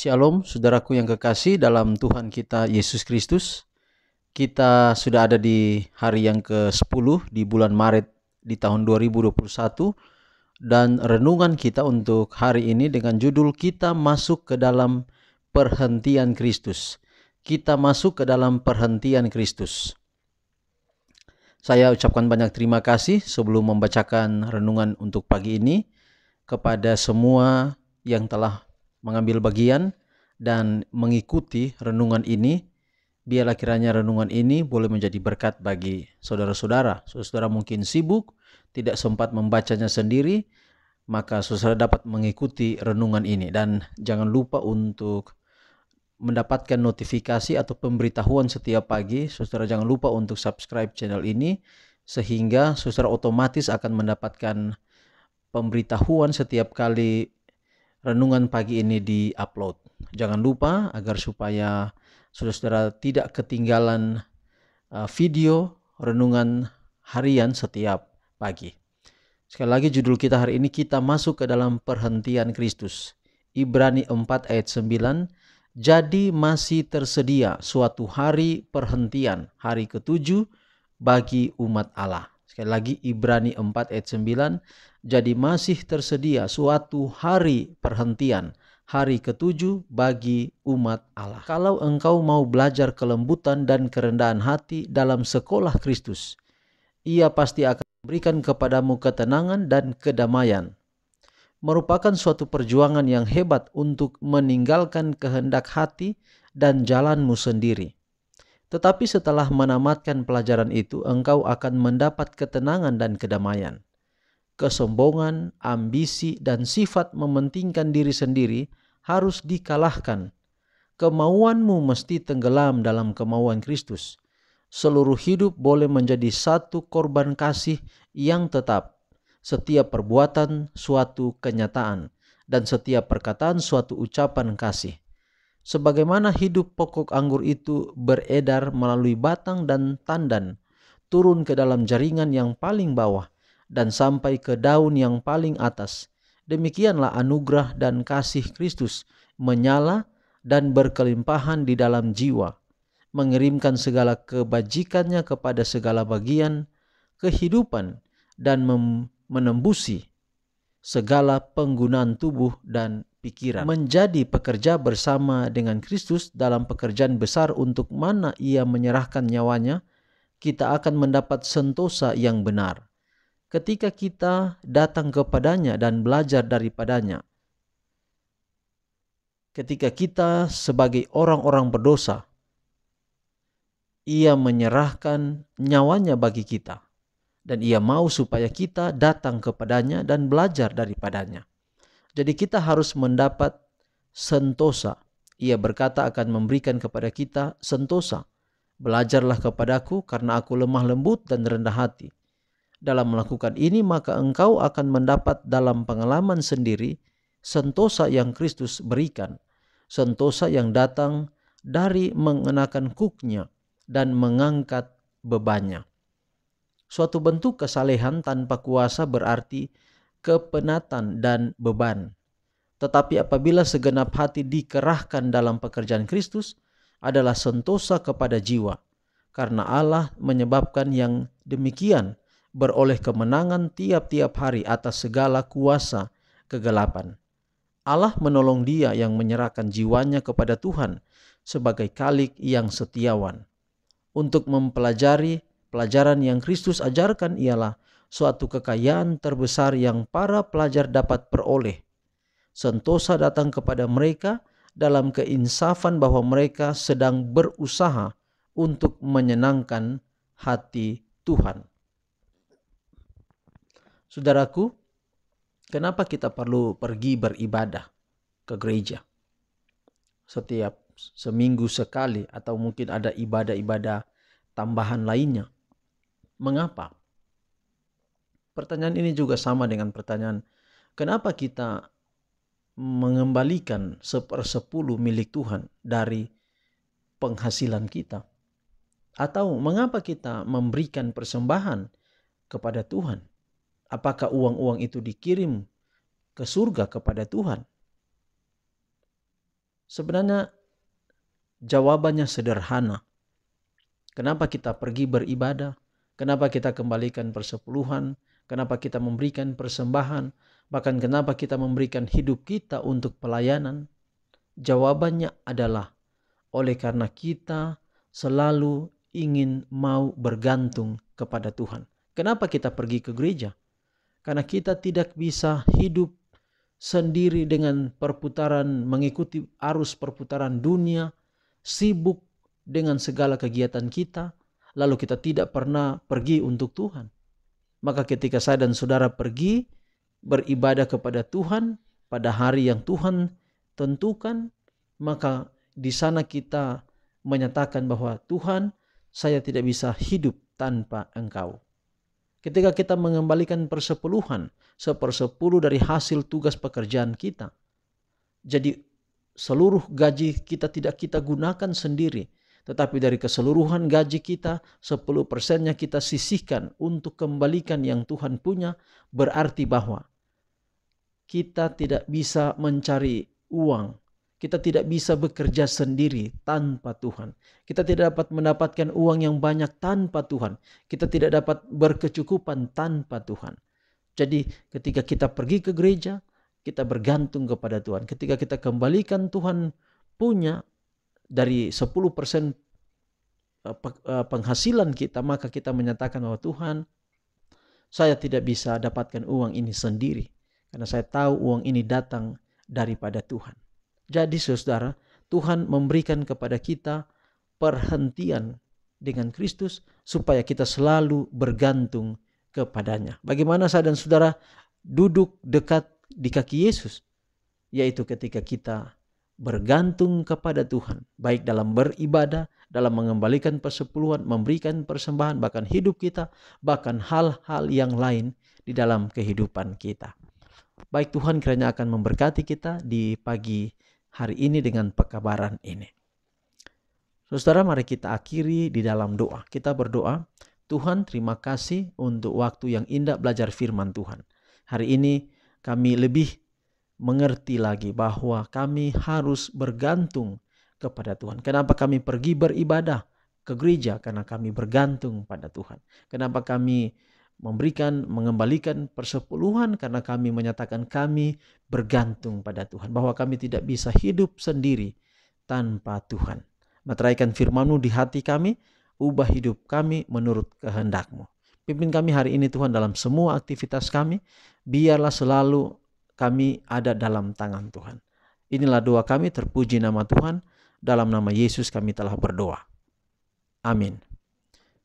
Shalom, saudaraku yang kekasih dalam Tuhan kita Yesus Kristus. Kita sudah ada di hari yang ke-10 di bulan Maret di tahun 2021. Dan renungan kita untuk hari ini dengan judul kita masuk ke dalam perhentian Kristus. Kita masuk ke dalam perhentian Kristus. Saya ucapkan banyak terima kasih sebelum membacakan renungan untuk pagi ini kepada semua yang telah mengambil bagian dan mengikuti renungan ini. Biarlah kiranya renungan ini boleh menjadi berkat bagi saudara-saudara. Saudara mungkin sibuk, tidak sempat membacanya sendiri, maka saudara dapat mengikuti renungan ini. Dan jangan lupa untuk mendapatkan notifikasi atau pemberitahuan setiap pagi. Saudara jangan lupa untuk subscribe channel ini, sehingga saudara otomatis akan mendapatkan pemberitahuan setiap kali renungan pagi ini di-upload. Jangan lupa agar supaya saudara-saudara tidak ketinggalan video renungan harian setiap pagi. Sekali lagi judul kita hari ini, kita masuk ke dalam perhentian Kristus. Ibrani 4 ayat 9, jadi masih tersedia suatu hari perhentian, hari ke-7 bagi umat Allah. Sekali lagi Ibrani 4 ayat 9, jadi masih tersedia suatu hari perhentian, hari ke-7 bagi umat Allah. Kalau engkau mau belajar kelembutan dan kerendahan hati dalam sekolah Kristus, Ia pasti akan memberikan kepadamu ketenangan dan kedamaian. Merupakan suatu perjuangan yang hebat untuk meninggalkan kehendak hati dan jalanmu sendiri. Tetapi setelah menamatkan pelajaran itu, engkau akan mendapat ketenangan dan kedamaian. Kesombongan, ambisi, dan sifat mementingkan diri sendiri harus dikalahkan. Kemauanmu mesti tenggelam dalam kemauan Kristus. Seluruh hidup boleh menjadi satu korban kasih yang tetap. Setiap perbuatan suatu kenyataan, dan setiap perkataan suatu ucapan kasih. Sebagaimana hidup pokok anggur itu beredar melalui batang dan tandan, turun ke dalam jaringan yang paling bawah, dan sampai ke daun yang paling atas. Demikianlah anugerah dan kasih Kristus menyala dan berkelimpahan di dalam jiwa, mengirimkan segala kebajikannya kepada segala bagian kehidupan dan menembusi segala penggunaan tubuh dan pikiran. Menjadi pekerja bersama dengan Kristus dalam pekerjaan besar untuk mana Ia menyerahkan nyawanya, kita akan mendapat sentosa yang benar. Ketika kita datang kepadanya dan belajar daripadanya. Ketika kita sebagai orang-orang berdosa, Ia menyerahkan nyawanya bagi kita. Dan Ia mau supaya kita datang kepadanya dan belajar daripadanya. Jadi kita harus mendapat sentosa. Ia berkata akan memberikan kepada kita sentosa. Belajarlah kepadaku karena aku lemah lembut dan rendah hati. Dalam melakukan ini maka engkau akan mendapat dalam pengalaman sendiri sentosa yang Kristus berikan. Sentosa yang datang dari mengenakan kuknya dan mengangkat bebannya. Suatu bentuk kesalehan tanpa kuasa berarti kepenatan dan beban. Tetapi apabila segenap hati dikerahkan dalam pekerjaan Kristus, adalah sentosa kepada jiwa. Karena Allah menyebabkan yang demikian beroleh kemenangan tiap-tiap hari atas segala kuasa kegelapan. Allah menolong dia yang menyerahkan jiwanya kepada Tuhan sebagai khalik yang setiawan. Untuk mempelajari pelajaran yang Kristus ajarkan ialah suatu kekayaan terbesar yang para pelajar dapat peroleh. Sentosa datang kepada mereka dalam keinsafan bahwa mereka sedang berusaha untuk menyenangkan hati Tuhan. Saudaraku, kenapa kita perlu pergi beribadah ke gereja? Setiap seminggu sekali atau mungkin ada ibadah-ibadah tambahan lainnya. Mengapa? Pertanyaan ini juga sama dengan pertanyaan, kenapa kita mengembalikan 1/10 milik Tuhan dari penghasilan kita? Atau mengapa kita memberikan persembahan kepada Tuhan? Apakah uang-uang itu dikirim ke surga kepada Tuhan? Sebenarnya jawabannya sederhana. Kenapa kita pergi beribadah? Kenapa kita kembalikan persepuluhan? Kenapa kita memberikan persembahan? Bahkan kenapa kita memberikan hidup kita untuk pelayanan? Jawabannya adalah oleh karena kita selalu ingin mau bergantung kepada Tuhan. Kenapa kita pergi ke gereja? Karena kita tidak bisa hidup sendiri dengan perputaran, mengikuti arus perputaran dunia, sibuk dengan segala kegiatan kita, lalu kita tidak pernah pergi untuk Tuhan. Maka ketika saya dan saudara pergi beribadah kepada Tuhan pada hari yang Tuhan tentukan, maka di sana kita menyatakan bahwa Tuhan, saya tidak bisa hidup tanpa Engkau. Ketika kita mengembalikan persepuluhan, 1/10 dari hasil tugas pekerjaan kita. Jadi seluruh gaji kita tidak kita gunakan sendiri, tetapi dari keseluruhan gaji kita, 10%-nya kita sisihkan untuk kembalikan yang Tuhan punya, berarti bahwa kita tidak bisa mencari uang. Kita tidak bisa bekerja sendiri tanpa Tuhan. Kita tidak dapat mendapatkan uang yang banyak tanpa Tuhan. Kita tidak dapat berkecukupan tanpa Tuhan. Jadi ketika kita pergi ke gereja, kita bergantung kepada Tuhan. Ketika kita kembalikan Tuhan punya dari 10% penghasilan kita, maka kita menyatakan bahwa Tuhan, saya tidak bisa dapatkan uang ini sendiri. Karena saya tahu uang ini datang daripada Tuhan. Jadi saudara, Tuhan memberikan kepada kita perhentian dengan Kristus supaya kita selalu bergantung kepadanya. Bagaimana saya dan saudara duduk dekat di kaki Yesus? Yaitu ketika kita bergantung kepada Tuhan, baik dalam beribadah, dalam mengembalikan persepuluhan, memberikan persembahan, bahkan hidup kita, bahkan hal-hal yang lain di dalam kehidupan kita. Baik, Tuhan kiranya akan memberkati kita di pagi hari ini dengan pekabaran ini. Saudara, mari kita akhiri di dalam doa. Kita berdoa, Tuhan terima kasih untuk waktu yang indah belajar firman Tuhan. Hari ini kami lebih mengerti lagi bahwa kami harus bergantung kepada Tuhan. Kenapa kami pergi beribadah ke gereja? Karena kami bergantung pada Tuhan. Kenapa kami mengembalikan persepuluhan? Karena kami menyatakan kami bergantung pada Tuhan, bahwa kami tidak bisa hidup sendiri tanpa Tuhan. Meteraikan firman-Mu di hati kami, ubah hidup kami menurut kehendak-Mu. Pimpin kami hari ini Tuhan dalam semua aktivitas kami, biarlah selalu kami ada dalam tangan Tuhan. Inilah doa kami, terpuji nama Tuhan, dalam nama Yesus kami telah berdoa. Amin.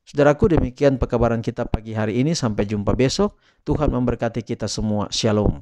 Saudaraku, demikian pekabaran kita pagi hari ini. Sampai jumpa besok. Tuhan memberkati kita semua. Shalom.